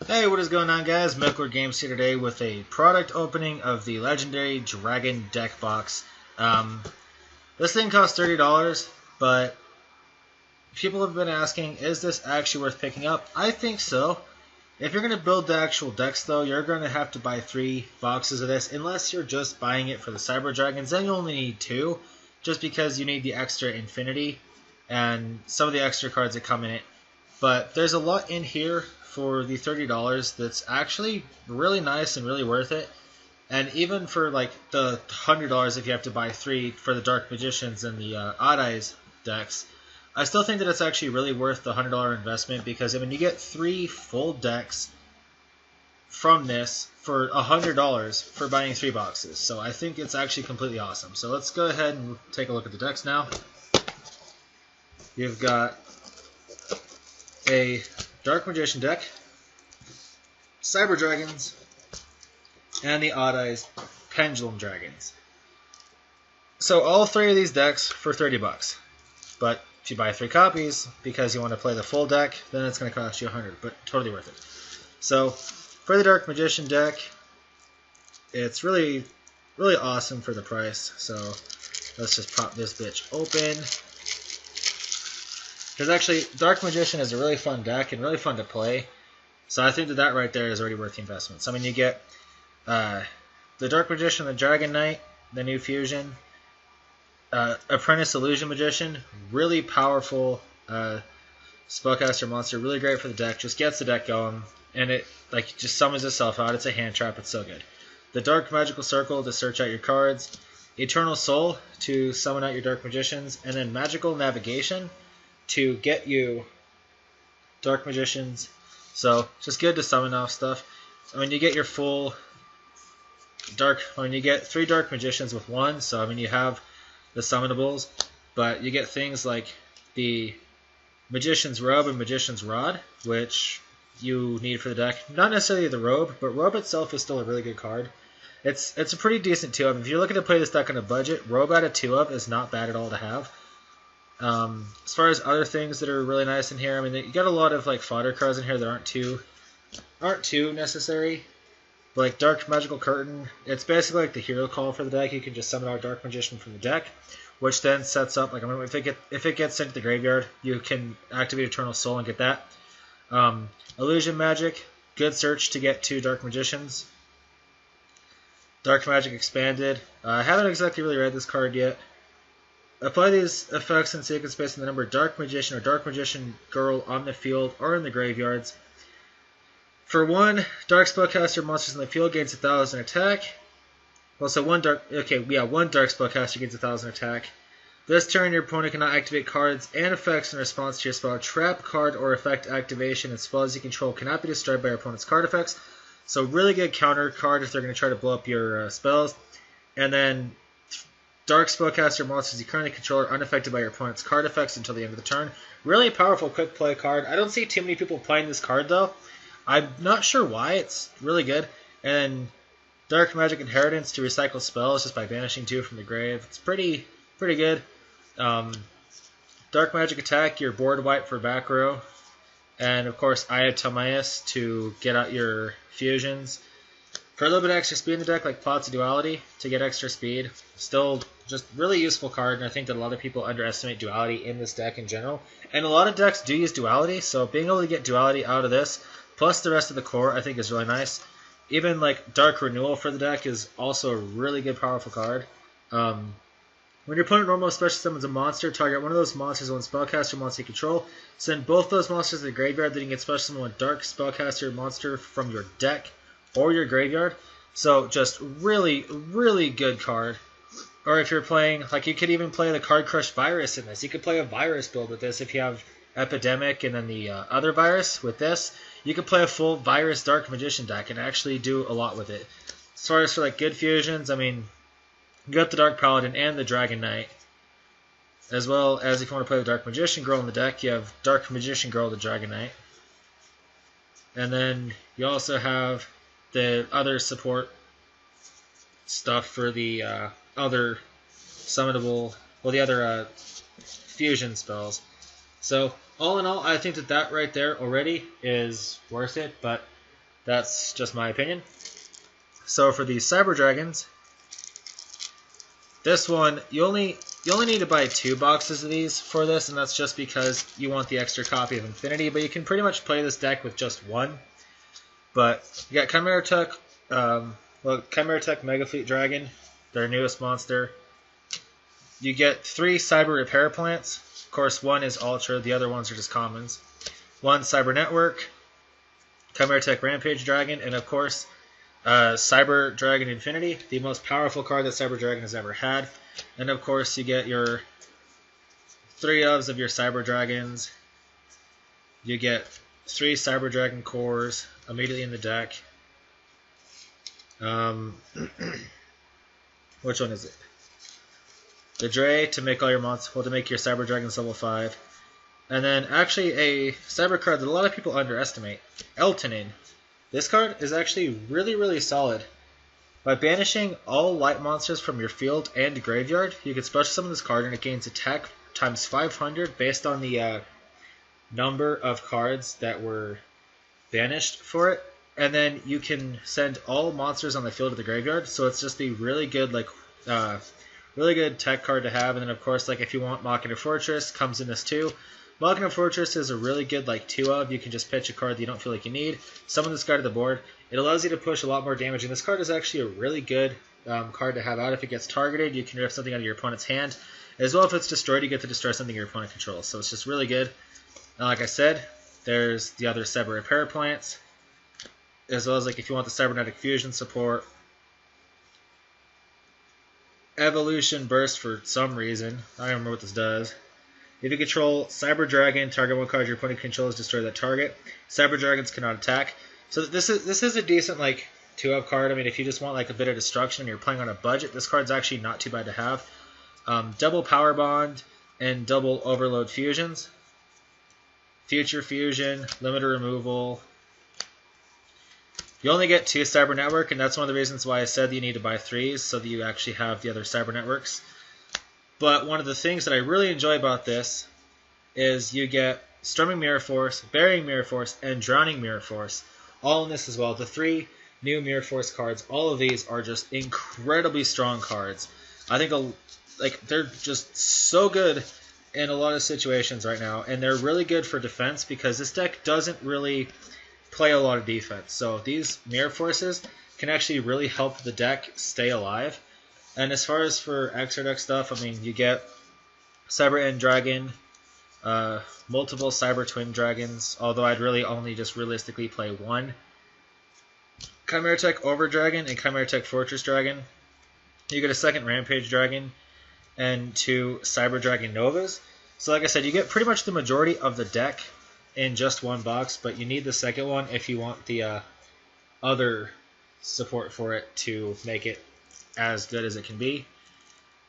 Hey, what is going on, guys? MechlordGames here today with a product opening of the Legendary Dragon deck box. This thing costs $30, but people have been asking, is this actually worth picking up? I think so. If you're going to build the actual decks, though, you're going to have to buy 3 boxes of this, unless you're just buying it for the Cyber Dragons. Then you only need 2, just because you need the extra Infinity and some of the extra cards that come in it. But there's a lot in here for the $30 that's actually really nice and really worth it. And even for like the $100 if you have to buy 3 for the Dark Magicians and the Odd Eyes decks, I still think that it's actually really worth the $100 investment, because I mean you get 3 full decks from this for $100 for buying 3 boxes. So I think it's actually completely awesome. So let's go ahead and take a look at the decks now. You've got a Dark Magician deck, Cyber Dragons, and the Odd Eyes Pendulum Dragons. So all 3 of these decks for $30. But if you buy 3 copies because you want to play the full deck, then it's going to cost you $100, but totally worth it. So for the Dark Magician deck, it's really awesome for the price. So let's just pop this bitch open. Because actually, Dark Magician is a really fun deck and really fun to play. So I think that right there is already worth the investment. So I mean, you get the Dark Magician, the Dragon Knight, the new fusion, Apprentice Illusion Magician, really powerful spellcaster monster, really great for the deck. Just gets the deck going, and it just summons itself out. It's a hand trap. It's so good. The Dark Magical Circle to search out your cards, Eternal Soul to summon out your Dark Magicians, and then Magical Navigation to get you Dark Magicians. So just good to summon off stuff. I mean, you get your full you get 3 Dark Magicians with 1. So I mean, you have the summonables, but you get things like the Magician's Robe and Magician's Rod, which you need for the deck. Not necessarily the Robe, but Robe itself is still a really good card. It's a pretty decent 2-of. If you're looking to play this deck on a budget, Robe at a 2-of is not bad at all to have. As far as other things that are really nice in here, I mean, you got a lot of like fodder cards in here that aren't too necessary. But like Dark Magical Curtain, it's basically like the hero call for the deck. You can just summon out Dark Magician from the deck, which then sets up like, I mean, if it gets sent to the graveyard, you can activate Eternal Soul and get that. Illusion Magic, good search to get 2 Dark Magicians. Dark Magic Expanded. I haven't exactly really read this card yet. Apply these effects in sacred space in the number Dark Magician or Dark Magician Girl on the field or in the graveyards. For 1 Dark Spellcaster monsters in the field gains 1,000 attack. Also one Dark Spellcaster gains 1,000 attack. This turn your opponent cannot activate cards and effects in response to your spell. Trap card or effect activation and spells you control cannot be destroyed by your opponent's card effects. So really good counter card if they're going to try to blow up your spells. And then Dark Spellcaster monsters you currently control are unaffected by your opponent's card effects until the end of the turn. Really powerful quick play card. I don't see too many people playing this card though. I'm not sure why. It's really good. And Dark Magic Inheritance to recycle spells just by banishing 2 from the grave. It's pretty good. Dark Magic Attack, your board wipe for back row. And of course Eye of Timaeus to get out your fusions. For a little bit extra speed in the deck, like Pots of Duality to get extra speed. Still just really useful card, and I think that a lot of people underestimate Duality in this deck in general. And a lot of decks do use Duality, so being able to get Duality out of this, plus the rest of the core, I think is really nice. Even like Dark Renewal for the deck is also a really good, powerful card. When your opponent normally special summons a monster, target one of those monsters with one spellcaster monster you control. Send both those monsters to the graveyard, then you can special summon one Dark Spellcaster monster from your deck or your graveyard. So just really good card. Or if you're playing, like you could even play the Card Crush Virus in this. You could play a virus build with this if you have Epidemic and then the other virus with this. You could play a full virus Dark Magician deck and actually do a lot with it. As far as for like good fusions, I mean, you got the Dark Paladin and the Dragon Knight. As well as if you want to play the Dark Magician Girl in the deck, you have Dark Magician Girl, the Dragon Knight. And then you also have the other support stuff for the other summonable, well, the other fusion spells. So all in all, I think that right there already is worth it. But That's just my opinion. So for these Cyber Dragons, this one, you only need to buy 2 boxes of these for this, and that's just because you want the extra copy of Infinity, but you can pretty much play this deck with just 1. But you got Chimera Tech, Chimera Tech Mega Fleet Dragon, their newest monster. You get 3 Cyber Repair Plants. Of course, 1 is Ultra, the other ones are just commons. 1 Cyber Network, Chimera Tech Rampage Dragon, and of course, Cyber Dragon Infinity, the most powerful card that Cyber Dragon has ever had. And of course, you get your 3 of your Cyber Dragons. You get 3 Cyber Dragon cores immediately in the deck. Which one is it? The Dre to make all your monsters, well, to make your Cyber Dragons level 5. And then actually a Cyber card that a lot of people underestimate, Eltonin. This card is actually really, really solid. By banishing all light monsters from your field and graveyard, you can special summon this card and it gains attack times 500 based on the number of cards that were banished for it. And then you can send all monsters on the field to the graveyard, so it's just a really good really good tech card to have. And then of course, if you want Machina Fortress, comes in this too. Machina Fortress is a really good 2 of. You can just pitch a card that you don't feel like you need, summon this guy to the board. It allows you to push a lot more damage, and this card is actually a really good card to have out. If it gets targeted, you can rip something out of your opponent's hand. As well, if it's destroyed, you get to destroy something your opponent controls. So it's just really good. And like I said, there's the other Cyber Repair Plants, as well as if you want the Cybernetic Fusion support. Evolution Burst for some reason. I don't remember what this does. If you control Cyber Dragon, target 1 card your opponent controls, destroy that target. Cyber Dragons cannot attack. So this is a decent 2-up card. I mean, if you just want a bit of destruction and you're playing on a budget, this card's actually not too bad to have. Double Power Bond and double Overload Fusions. Future Fusion, limiter removal. You only get 2 Cyber Network, and that's one of the reasons why I said that you need to buy 3s, so that you actually have the other Cyber Networks. But one of the things that I really enjoy about this is you get Storming Mirror Force, Burying Mirror Force, and Drowning Mirror Force, all in this as well. The 3 new Mirror Force cards, all of these are just incredibly strong cards. I think they're just so good in a lot of situations right now, and they're really good for defense because this deck doesn't really play a lot of defense. So these Mirror Forces can actually really help the deck stay alive. And as far as for extra deck stuff, I mean, you get Cyber End Dragon, multiple Cyber Twin Dragons, although I'd really only just realistically play 1. Chimera Tech Over Dragon and Chimera Tech Fortress Dragon. You get a second Rampage Dragon and 2 Cyber Dragon Novas. So like I said, you get pretty much the majority of the deck in just 1 box, but you need the second one if you want the other support for it to make it as good as it can be.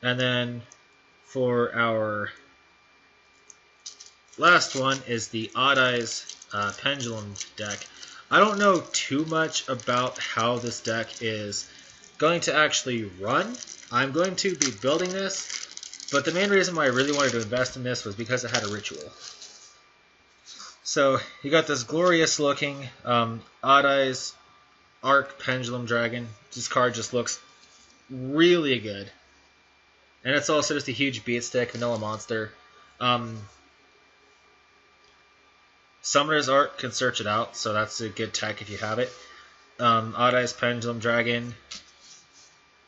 And then for our last one is the Odd Eyes Pendulum deck. I don't know too much about how this deck is going to actually run. I'm going to be building this, but the main reason why I really wanted to invest in this was because it had a ritual. So you got this glorious looking Odd Eyes Arc Pendulum Dragon. This card just looks really good. And it's also just a huge beat stick, vanilla monster. Summoner's Art can search it out, so that's a good tech if you have it. Odd Eyes Pendulum Dragon.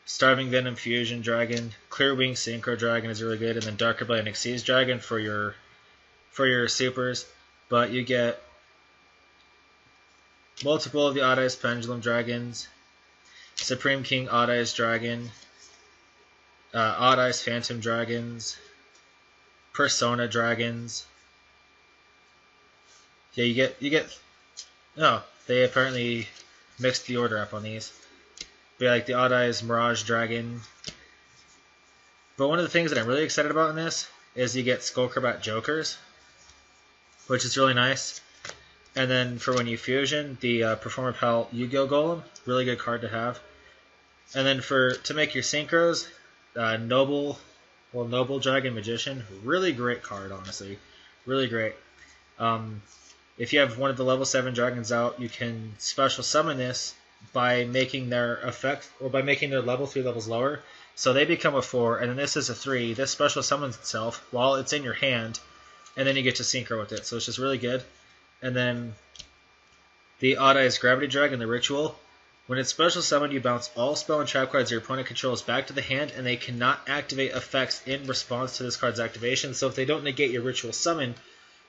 Starving Venom Fusion Dragon. Clear Wing Synchro Dragon is really good. And then Dark Atlantic Seas Dragon for your supers. But you get multiple of the Odd Eyes Pendulum Dragons. Supreme King Odd Eyes Dragon. Odd Eyes Phantom Dragons. Persona Dragons. Yeah, you get. Oh, they apparently mixed the order up on these. But like the Odd Eyes Mirage Dragon. But one of the things that I'm really excited about in this is you get Skullcrabat Jokers, which is really nice. And then for when you fusion, the Performer Pal Yu-Gi-Oh! Golem, really good card to have. And then to make your synchros, Noble Dragon Magician, really great card, honestly, really great. if you have one of the level 7 dragons out, you can special summon this by making their effect, or by making their level 3 levels lower. So they become a 4, and then this is a 3. This special summons itself while it's in your hand, and then you get to synchro with it. So it's just really good. And then the Odd Eyes Gravity Dragon, the Ritual. When it's special summoned, you bounce all spell and trap cards your opponent controls back to the hand, and they cannot activate effects in response to this card's activation. So if they don't negate your Ritual Summon,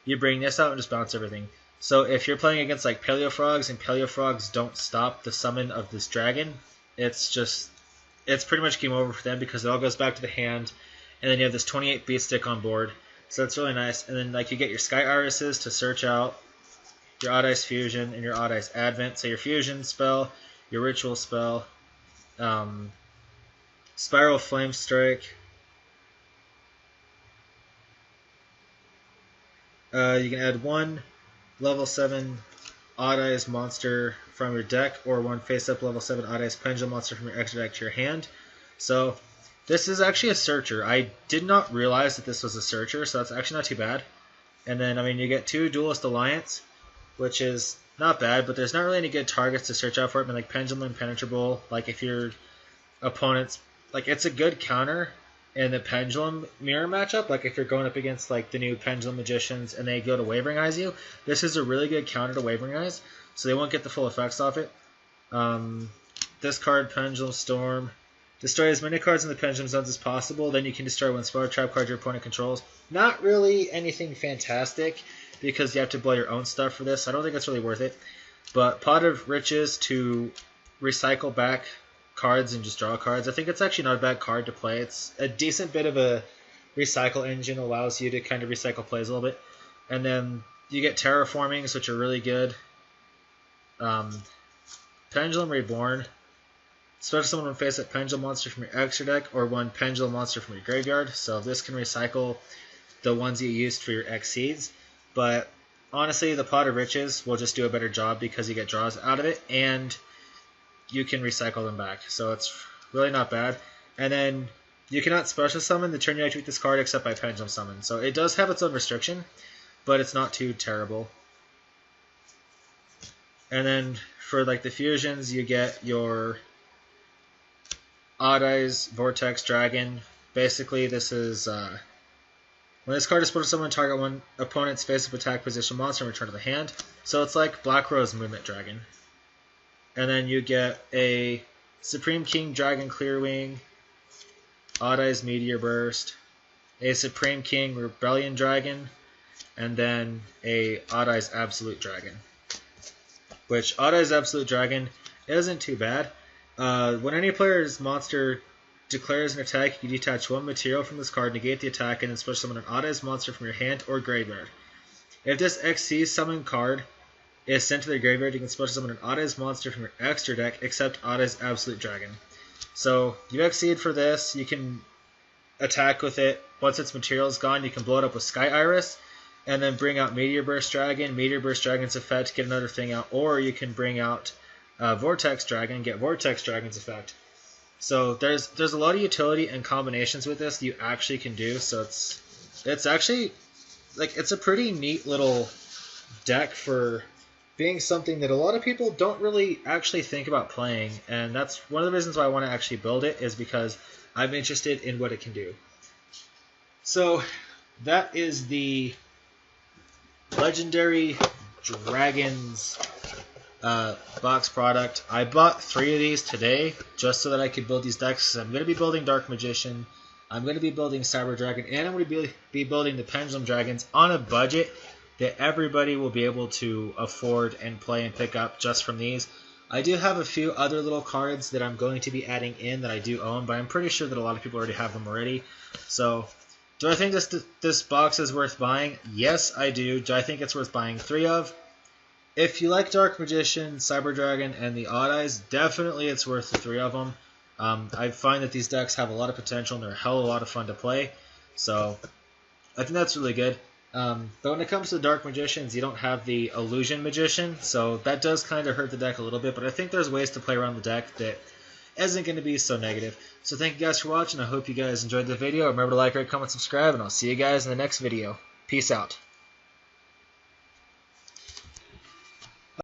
you bring this out and just bounce everything. So if you're playing against like Paleo Frogs, and Paleo Frogs don't stop the summon of this dragon, it's pretty much game over for them, because it all goes back to the hand, and then you have this 28 beat stick on board. So it's really nice. And then like you get your Sky Irises to search out your Odd Eyes Fusion and your Odd Eyes Advent. So your Fusion spell, your Ritual spell, Spiral Flame Strike. You can add one level 7 Odd Eyes monster from your deck, or one face-up level 7 Odd Eyes Pendulum monster from your extra deck to your hand. So this is actually a searcher. I did not realize that this was a searcher, so that's actually not too bad. And then, I mean, you get 2 Duelist Alliance, which is not bad, but there's not really any good targets to search out for it. I mean, like Pendulum Impenetrable, like if your opponent's, like it's a good counter in the Pendulum mirror matchup. Like if you're going up against like the new Pendulum Magicians and they go to Wavering Eyes you, this is a really good counter to Wavering Eyes, so they won't get the full effects off it. This card, Pendulum Storm, destroy as many cards in the Pendulum zones as possible, then you can destroy one spell or trap card your opponent controls. Not really anything fantastic, because you have to blow your own stuff for this. I don't think it's really worth it. But Pot of Riches to recycle back cards and just draw cards. I think it's actually not a bad card to play. It's a decent bit of a recycle engine, allows you to kind of recycle plays a little bit. And then you get Terraformings, which are really good. Pendulum Reborn. Special summon one face-up Pendulum monster from your extra deck, or one Pendulum monster from your graveyard. So this can recycle the ones you used for your X Seeds. But honestly, the Pot of Riches will just do a better job because you get draws out of it, and you can recycle them back. So it's really not bad. And then you cannot special summon the turn you activate this card except by Pendulum Summon. So it does have its own restriction, but it's not too terrible. And then for like the fusions, you get your Odd Eyes Vortex Dragon. Basically, this is when this card is special summon, target one opponent's face-up attack position monster and return to the hand. So it's like Black Rose Movement Dragon. And then you get a Supreme King Dragon Clearwing, Odd Eyes Meteor Burst, a Supreme King Rebellion Dragon, and then a Odd Eyes Absolute Dragon. Which Odd Eyes Absolute Dragon isn't too bad. When any player's monster declares an attack, you detach one material from this card, negate the attack, and then special summon an Odd Eyes monster from your hand or graveyard. If this XC summon card is sent to the graveyard, you can special summon an Odd Eyes monster from your extra deck, except Odd Eyes Absolute Dragon. So you XC'd for this, you can attack with it. Once its material is gone, you can blow it up with Sky Iris, and then bring out Meteor Burst Dragon, Meteor Burst Dragon's effect, get another thing out, or you can bring out Vortex Dragon, get Vortex Dragon's effect. So there's a lot of utility and combinations with this that you actually can do. So it's actually like it's a pretty neat little deck for being something that a lot of people don't really actually think about playing, and that's one of the reasons why I want to actually build it, is because I'm interested in what it can do. So that is the Legendary Dragons box product. I bought 3 of these today just so that I could build these decks. I'm going to be building Dark Magician, I'm going to be building Cyber Dragon, and I'm going to be building the Pendulum Dragons on a budget that everybody will be able to afford and play and pick up just from these. I do have a few other little cards that I'm going to be adding in that I do own, but I'm pretty sure that a lot of people already have them already. So do I think this box is worth buying? Yes, I do. Do I think it's worth buying 3 of? If you like Dark Magician, Cyber Dragon, and the Odd Eyes, definitely it's worth the 3 of them. I find that these decks have a lot of potential and they're a hell of a lot of fun to play. So I think that's really good. But when it comes to Dark Magicians, you don't have the Illusion Magician, so that does kind of hurt the deck a little bit. But I think there's ways to play around the deck that isn't going to be so negative. So thank you guys for watching. I hope you guys enjoyed the video. Remember to like, rate, comment, subscribe, and I'll see you guys in the next video. Peace out.